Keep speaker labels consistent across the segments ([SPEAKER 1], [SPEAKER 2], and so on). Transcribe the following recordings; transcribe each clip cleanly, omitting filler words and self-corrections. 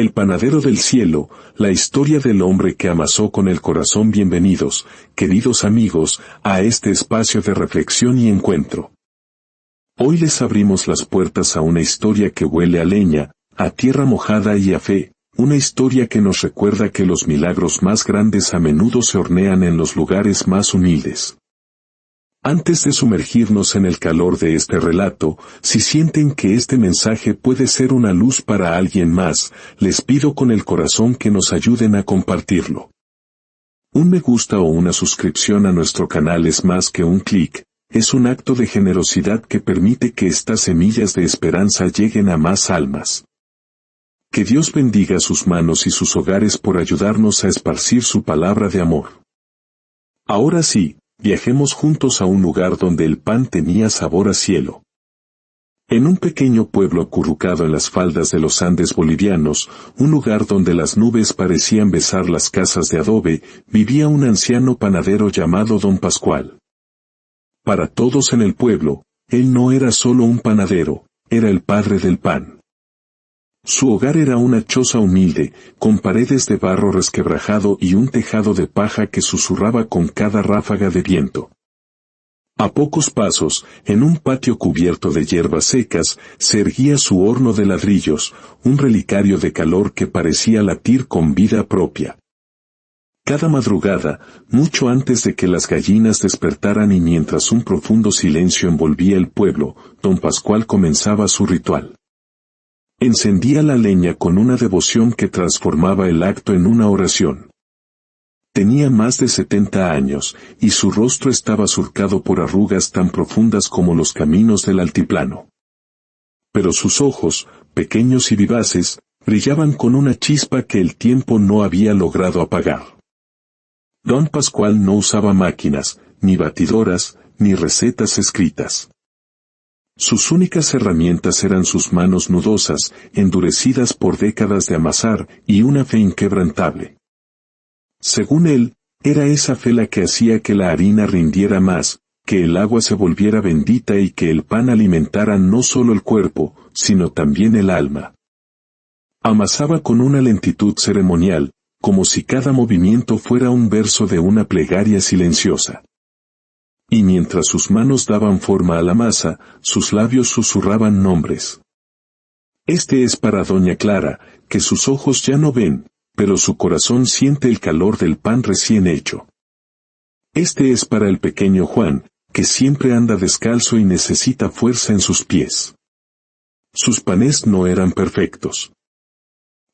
[SPEAKER 1] El panadero del cielo, la historia del hombre que amasó con el corazón. Bienvenidos, queridos amigos, a este espacio de reflexión y encuentro. Hoy les abrimos las puertas a una historia que huele a leña, a tierra mojada y a fe, una historia que nos recuerda que los milagros más grandes a menudo se hornean en los lugares más humildes. Antes de sumergirnos en el calor de este relato, si sienten que este mensaje puede ser una luz para alguien más, les pido con el corazón que nos ayuden a compartirlo. Un me gusta o una suscripción a nuestro canal es más que un clic, es un acto de generosidad que permite que estas semillas de esperanza lleguen a más almas. Que Dios bendiga sus manos y sus hogares por ayudarnos a esparcir su palabra de amor. Ahora sí, viajemos juntos a un lugar donde el pan tenía sabor a cielo. En un pequeño pueblo acurrucado en las faldas de los Andes bolivianos, un lugar donde las nubes parecían besar las casas de adobe, vivía un anciano panadero llamado Don Pascual. Para todos en el pueblo, él no era solo un panadero, era el padre del pan. Su hogar era una choza humilde, con paredes de barro resquebrajado y un tejado de paja que susurraba con cada ráfaga de viento. A pocos pasos, en un patio cubierto de hierbas secas, se erguía su horno de ladrillos, un relicario de calor que parecía latir con vida propia. Cada madrugada, mucho antes de que las gallinas despertaran y mientras un profundo silencio envolvía el pueblo, Don Pascual comenzaba su ritual. Encendía la leña con una devoción que transformaba el acto en una oración. Tenía más de 70 años, y su rostro estaba surcado por arrugas tan profundas como los caminos del altiplano. Pero sus ojos, pequeños y vivaces, brillaban con una chispa que el tiempo no había logrado apagar. Don Pascual no usaba máquinas, ni batidoras, ni recetas escritas. Sus únicas herramientas eran sus manos nudosas, endurecidas por décadas de amasar, y una fe inquebrantable. Según él, era esa fe la que hacía que la harina rindiera más, que el agua se volviera bendita y que el pan alimentara no solo el cuerpo, sino también el alma. Amasaba con una lentitud ceremonial, como si cada movimiento fuera un verso de una plegaria silenciosa. Y mientras sus manos daban forma a la masa, sus labios susurraban nombres. Este es para Doña Clara, que sus ojos ya no ven, pero su corazón siente el calor del pan recién hecho. Este es para el pequeño Juan, que siempre anda descalzo y necesita fuerza en sus pies. Sus panes no eran perfectos.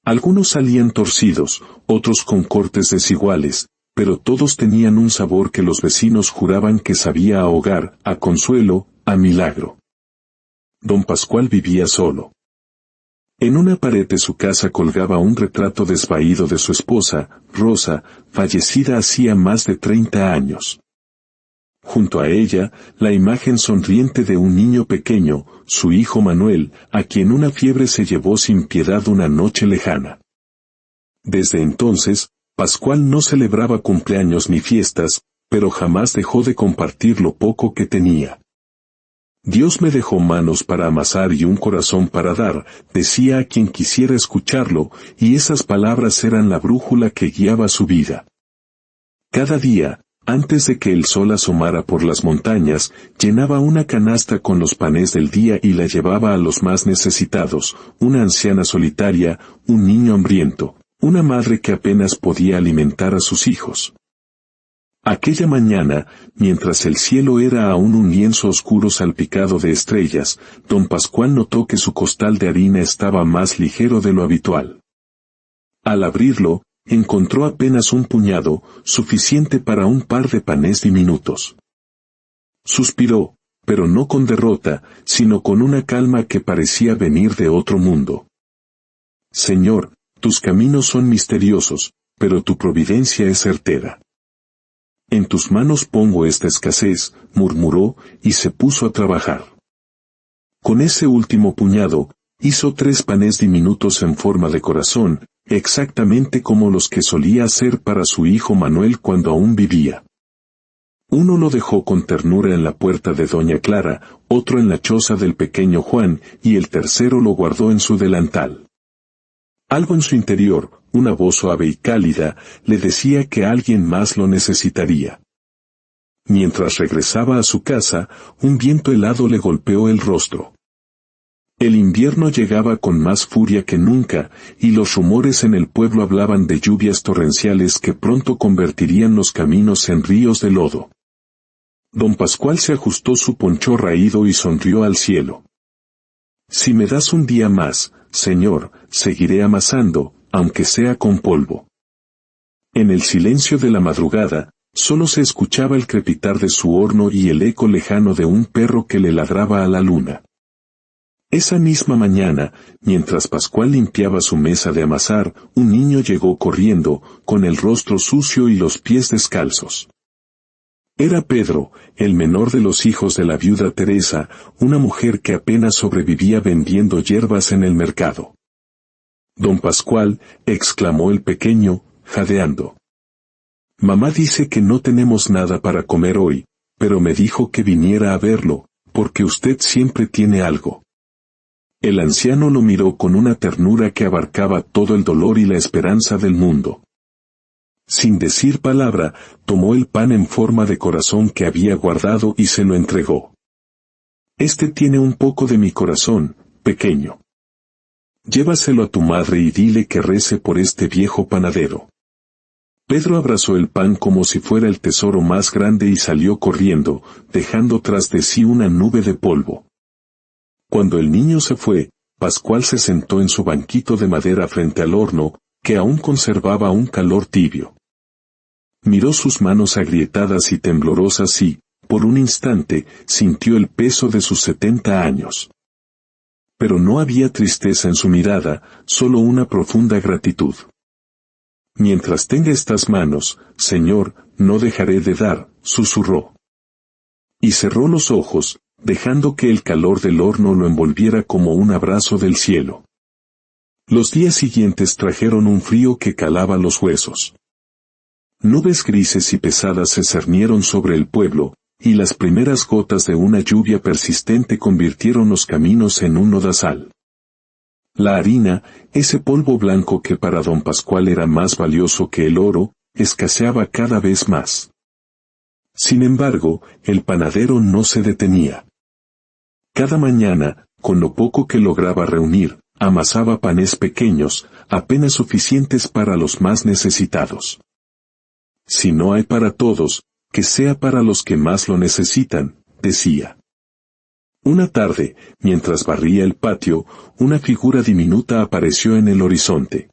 [SPEAKER 1] Algunos salían torcidos, otros con cortes desiguales, pero todos tenían un sabor que los vecinos juraban que sabía a hogar, a consuelo, a milagro. Don Pascual vivía solo. En una pared de su casa colgaba un retrato desvaído de su esposa, Rosa, fallecida hacía más de 30 años. Junto a ella, la imagen sonriente de un niño pequeño, su hijo Manuel, a quien una fiebre se llevó sin piedad una noche lejana. Desde entonces, Pascual no celebraba cumpleaños ni fiestas, pero jamás dejó de compartir lo poco que tenía. Dios me dejó manos para amasar y un corazón para dar, decía a quien quisiera escucharlo, y esas palabras eran la brújula que guiaba su vida. Cada día, antes de que el sol asomara por las montañas, llenaba una canasta con los panes del día y la llevaba a los más necesitados, una anciana solitaria, un niño hambriento, una madre que apenas podía alimentar a sus hijos. Aquella mañana, mientras el cielo era aún un lienzo oscuro salpicado de estrellas, Don Pascual notó que su costal de harina estaba más ligero de lo habitual. Al abrirlo, encontró apenas un puñado, suficiente para un par de panes diminutos. Suspiró, pero no con derrota, sino con una calma que parecía venir de otro mundo. Señor, tus caminos son misteriosos, pero tu providencia es certera. En tus manos pongo esta escasez, murmuró, y se puso a trabajar. Con ese último puñado, hizo 3 panes diminutos en forma de corazón, exactamente como los que solía hacer para su hijo Manuel cuando aún vivía. Uno lo dejó con ternura en la puerta de Doña Clara, otro en la choza del pequeño Juan, y el tercero lo guardó en su delantal. Algo en su interior, una voz suave y cálida, le decía que alguien más lo necesitaría. Mientras regresaba a su casa, un viento helado le golpeó el rostro. El invierno llegaba con más furia que nunca, y los rumores en el pueblo hablaban de lluvias torrenciales que pronto convertirían los caminos en ríos de lodo. Don Pascual se ajustó su poncho raído y sonrió al cielo. Si me das un día más, señor, seguiré amasando, aunque sea con polvo. En el silencio de la madrugada, solo se escuchaba el crepitar de su horno y el eco lejano de un perro que le ladraba a la luna. Esa misma mañana, mientras Pascual limpiaba su mesa de amasar, un niño llegó corriendo, con el rostro sucio y los pies descalzos. Era Pedro, el menor de los hijos de la viuda Teresa, una mujer que apenas sobrevivía vendiendo hierbas en el mercado. Don Pascual, exclamó el pequeño, jadeando. Mamá dice que no tenemos nada para comer hoy, pero me dijo que viniera a verlo, porque usted siempre tiene algo. El anciano lo miró con una ternura que abarcaba todo el dolor y la esperanza del mundo. Sin decir palabra, tomó el pan en forma de corazón que había guardado y se lo entregó. Este tiene un poco de mi corazón, pequeño. Llévaselo a tu madre y dile que rece por este viejo panadero. Pedro abrazó el pan como si fuera el tesoro más grande y salió corriendo, dejando tras de sí una nube de polvo. Cuando el niño se fue, Pascual se sentó en su banquito de madera frente al horno, que aún conservaba un calor tibio. Miró sus manos agrietadas y temblorosas y, por un instante, sintió el peso de sus 70 años. Pero no había tristeza en su mirada, solo una profunda gratitud. Mientras tenga estas manos, Señor, no dejaré de dar, susurró. Y cerró los ojos, dejando que el calor del horno lo envolviera como un abrazo del cielo. Los días siguientes trajeron un frío que calaba los huesos. Nubes grises y pesadas se cernieron sobre el pueblo, y las primeras gotas de una lluvia persistente convirtieron los caminos en un lodazal. La harina, ese polvo blanco que para don Pascual era más valioso que el oro, escaseaba cada vez más. Sin embargo, el panadero no se detenía. Cada mañana, con lo poco que lograba reunir, amasaba panes pequeños, apenas suficientes para los más necesitados. Si no hay para todos, que sea para los que más lo necesitan, decía. Una tarde, mientras barría el patio, una figura diminuta apareció en el horizonte.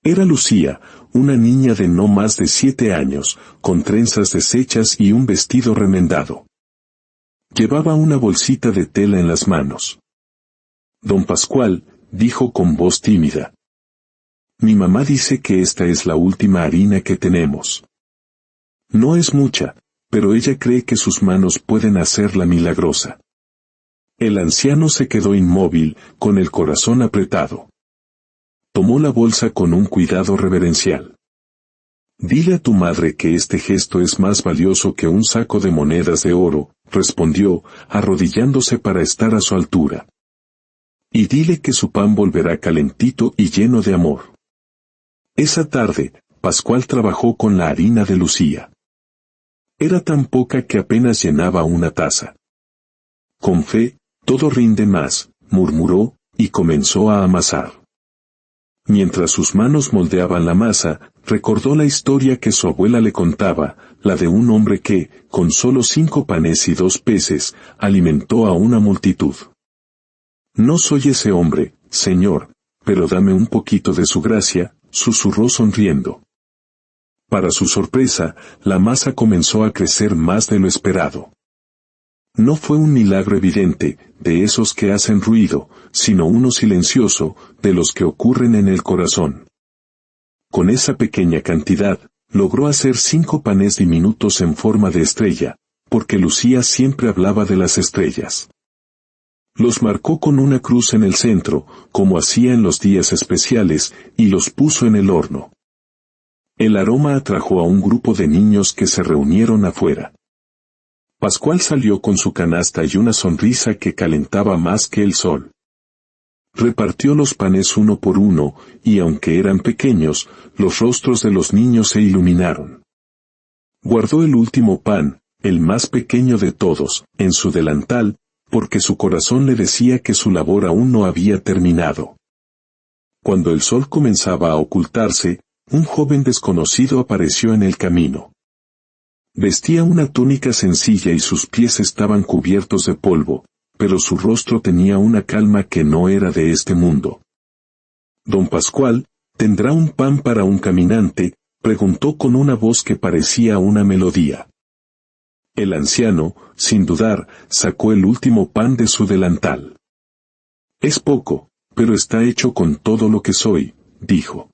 [SPEAKER 1] Era Lucía, una niña de no más de 7 años, con trenzas deshechas y un vestido remendado. Llevaba una bolsita de tela en las manos. Don Pascual, dijo con voz tímida. Mi mamá dice que esta es la última harina que tenemos. No es mucha, pero ella cree que sus manos pueden hacerla milagrosa. El anciano se quedó inmóvil, con el corazón apretado. Tomó la bolsa con un cuidado reverencial. Dile a tu madre que este gesto es más valioso que un saco de monedas de oro, respondió, arrodillándose para estar a su altura. Y dile que su pan volverá calentito y lleno de amor. Esa tarde, Pascual trabajó con la harina de Lucía. Era tan poca que apenas llenaba una taza. Con fe, todo rinde más, murmuró, y comenzó a amasar. Mientras sus manos moldeaban la masa, recordó la historia que su abuela le contaba, la de un hombre que, con solo 5 panes y 2 peces, alimentó a una multitud. No soy ese hombre, señor, pero dame un poquito de su gracia, susurró sonriendo. Para su sorpresa, la masa comenzó a crecer más de lo esperado. No fue un milagro evidente, de esos que hacen ruido, sino uno silencioso, de los que ocurren en el corazón. Con esa pequeña cantidad, logró hacer 5 panes diminutos en forma de estrella, porque Lucía siempre hablaba de las estrellas. Los marcó con una cruz en el centro, como hacía en los días especiales, y los puso en el horno. El aroma atrajo a un grupo de niños que se reunieron afuera. Pascual salió con su canasta y una sonrisa que calentaba más que el sol. Repartió los panes uno por uno, y aunque eran pequeños, los rostros de los niños se iluminaron. Guardó el último pan, el más pequeño de todos, en su delantal, porque su corazón le decía que su labor aún no había terminado. Cuando el sol comenzaba a ocultarse, un joven desconocido apareció en el camino. Vestía una túnica sencilla y sus pies estaban cubiertos de polvo, pero su rostro tenía una calma que no era de este mundo. Don Pascual, ¿tendrá un pan para un caminante?, preguntó con una voz que parecía una melodía. El anciano, sin dudar, sacó el último pan de su delantal. Es poco, pero está hecho con todo lo que soy, dijo.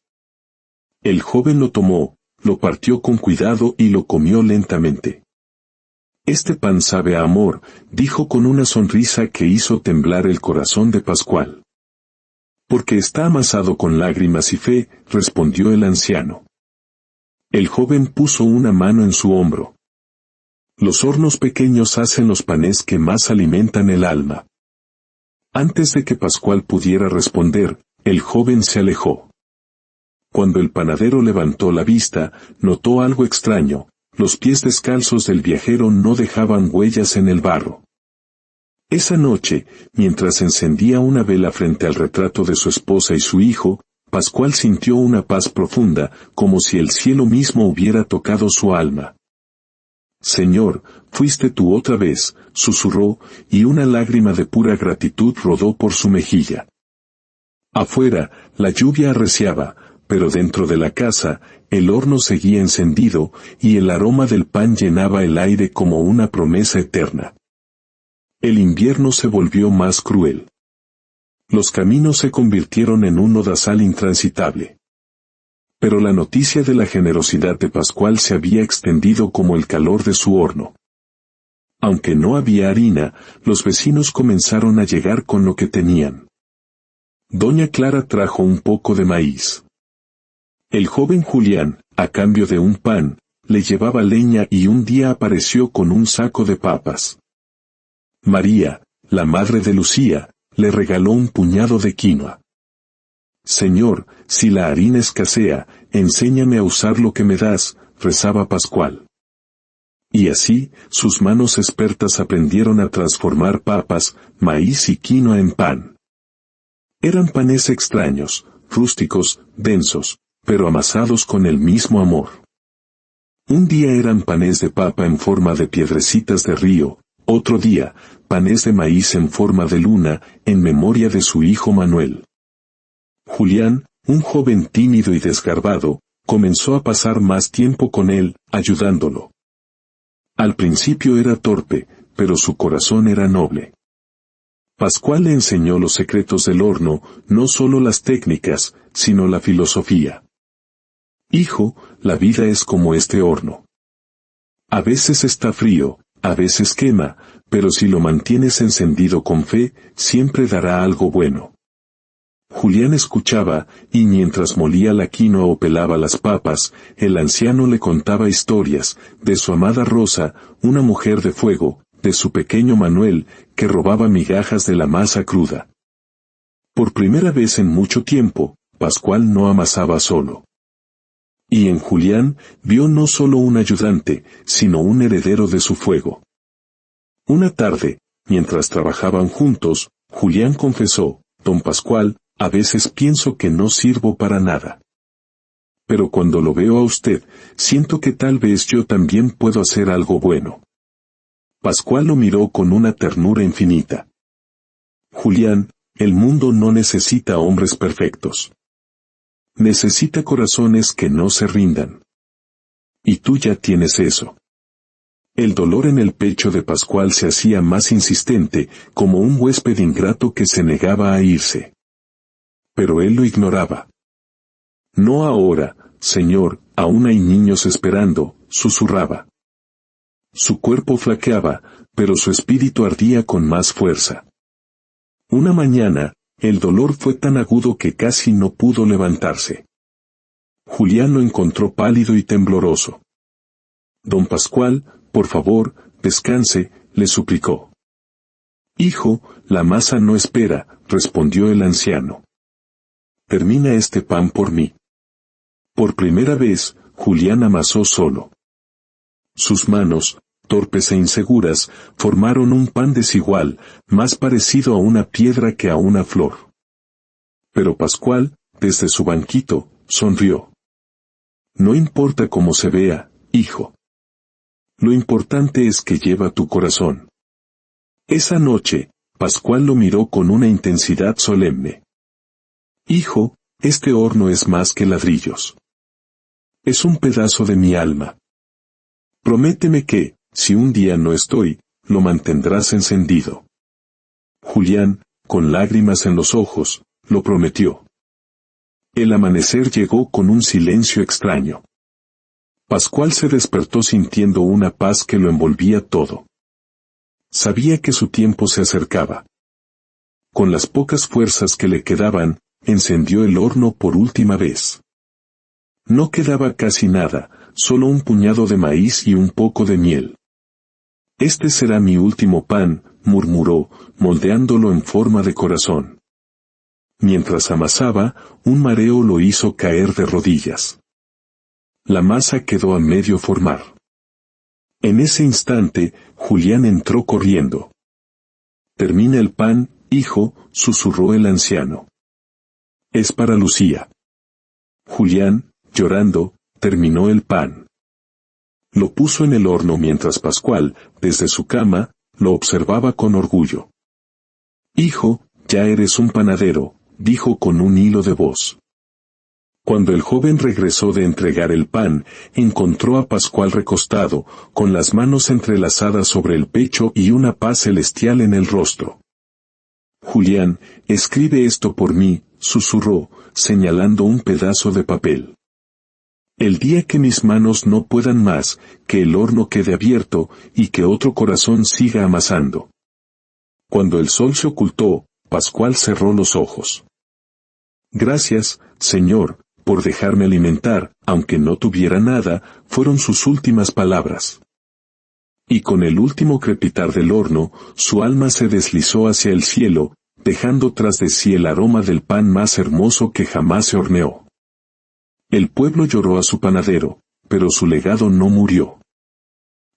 [SPEAKER 1] El joven lo tomó, lo partió con cuidado y lo comió lentamente. Este pan sabe a amor, dijo con una sonrisa que hizo temblar el corazón de Pascual. Porque está amasado con lágrimas y fe, respondió el anciano. El joven puso una mano en su hombro. Los hornos pequeños hacen los panes que más alimentan el alma. Antes de que Pascual pudiera responder, el joven se alejó. Cuando el panadero levantó la vista, notó algo extraño. Los pies descalzos del viajero no dejaban huellas en el barro. Esa noche, mientras encendía una vela frente al retrato de su esposa y su hijo, Pascual sintió una paz profunda, como si el cielo mismo hubiera tocado su alma. Señor, fuiste tú otra vez, susurró, y una lágrima de pura gratitud rodó por su mejilla. Afuera, la lluvia arreciaba, pero dentro de la casa, el horno seguía encendido, y el aroma del pan llenaba el aire como una promesa eterna. El invierno se volvió más cruel. Los caminos se convirtieron en un lodazal intransitable. Pero la noticia de la generosidad de Pascual se había extendido como el calor de su horno. Aunque no había harina, los vecinos comenzaron a llegar con lo que tenían. Doña Clara trajo un poco de maíz. El joven Julián, a cambio de un pan, le llevaba leña y un día apareció con un saco de papas. María, la madre de Lucía, le regaló un puñado de quinoa. Señor, si la harina escasea, enséñame a usar lo que me das, rezaba Pascual. Y así, sus manos expertas aprendieron a transformar papas, maíz y quinoa en pan. Eran panes extraños, rústicos, densos, pero amasados con el mismo amor. Un día eran panes de papa en forma de piedrecitas de río, otro día, panes de maíz en forma de luna, en memoria de su hijo Manuel. Julián, un joven tímido y desgarbado, comenzó a pasar más tiempo con él, ayudándolo. Al principio era torpe, pero su corazón era noble. Pascual le enseñó los secretos del horno, no solo las técnicas, sino la filosofía. Hijo, la vida es como este horno. A veces está frío, a veces quema, pero si lo mantienes encendido con fe, siempre dará algo bueno. Julián escuchaba, y mientras molía la quinoa o pelaba las papas, el anciano le contaba historias, de su amada Rosa, una mujer de fuego, de su pequeño Manuel, que robaba migajas de la masa cruda. Por primera vez en mucho tiempo, Pascual no amasaba solo. Y en Julián, vio no solo un ayudante, sino un heredero de su fuego. Una tarde, mientras trabajaban juntos, Julián confesó, Don Pascual, a veces pienso que no sirvo para nada. Pero cuando lo veo a usted, siento que tal vez yo también puedo hacer algo bueno. Pascual lo miró con una ternura infinita. Julián, el mundo no necesita hombres perfectos. Necesita corazones que no se rindan. Y tú ya tienes eso. El dolor en el pecho de Pascual se hacía más insistente, como un huésped ingrato que se negaba a irse. Pero él lo ignoraba. No ahora, señor, aún hay niños esperando, susurraba. Su cuerpo flaqueaba, pero su espíritu ardía con más fuerza. Una mañana, el dolor fue tan agudo que casi no pudo levantarse. Julián lo encontró pálido y tembloroso. Don Pascual, por favor, descanse, le suplicó. Hijo, la masa no espera, respondió el anciano. Termina este pan por mí. Por primera vez, Julián amasó solo. Sus manos, torpes e inseguras, formaron un pan desigual, más parecido a una piedra que a una flor. Pero Pascual, desde su banquito, sonrió. No importa cómo se vea, hijo. Lo importante es que lleva tu corazón. Esa noche, Pascual lo miró con una intensidad solemne. Hijo, este horno es más que ladrillos. Es un pedazo de mi alma. Prométeme que, si un día no estoy, lo mantendrás encendido. Julián, con lágrimas en los ojos, lo prometió. El amanecer llegó con un silencio extraño. Pascual se despertó sintiendo una paz que lo envolvía todo. Sabía que su tiempo se acercaba. Con las pocas fuerzas que le quedaban, encendió el horno por última vez. No quedaba casi nada, solo un puñado de maíz y un poco de miel. Este será mi último pan, murmuró, moldeándolo en forma de corazón. Mientras amasaba, un mareo lo hizo caer de rodillas. La masa quedó a medio formar. En ese instante, Julián entró corriendo. Termina el pan, hijo, susurró el anciano. Es para Lucía. Julián, llorando, terminó el pan. Lo puso en el horno mientras Pascual, desde su cama, lo observaba con orgullo. Hijo, ya eres un panadero, dijo con un hilo de voz. Cuando el joven regresó de entregar el pan, encontró a Pascual recostado, con las manos entrelazadas sobre el pecho y una paz celestial en el rostro. Julián, escribe esto por mí, susurró, señalando un pedazo de papel. El día que mis manos no puedan más, que el horno quede abierto, y que otro corazón siga amasando. Cuando el sol se ocultó, Pascual cerró los ojos. Gracias, Señor, por dejarme alimentar, aunque no tuviera nada, fueron sus últimas palabras. Y con el último crepitar del horno, su alma se deslizó hacia el cielo, dejando tras de sí el aroma del pan más hermoso que jamás se horneó. El pueblo lloró a su panadero, pero su legado no murió.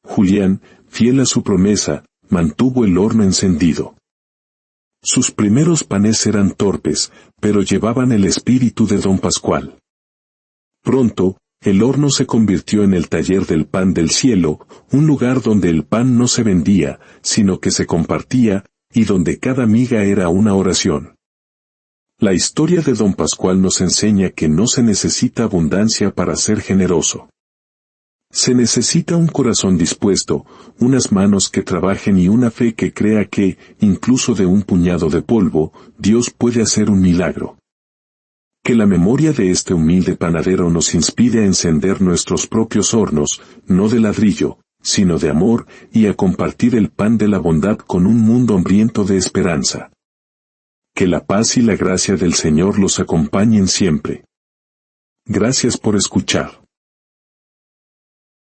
[SPEAKER 1] Julián, fiel a su promesa, mantuvo el horno encendido. Sus primeros panes eran torpes, pero llevaban el espíritu de don Pascual. Pronto, el horno se convirtió en el taller del pan del cielo, un lugar donde el pan no se vendía, sino que se compartía, y donde cada miga era una oración. La historia de don Pascual nos enseña que no se necesita abundancia para ser generoso. Se necesita un corazón dispuesto, unas manos que trabajen y una fe que crea que, incluso de un puñado de polvo, Dios puede hacer un milagro. Que la memoria de este humilde panadero nos inspire a encender nuestros propios hornos, no de ladrillo, sino de amor, y a compartir el pan de la bondad con un mundo hambriento de esperanza. Que la paz y la gracia del Señor los acompañen siempre. Gracias por escuchar.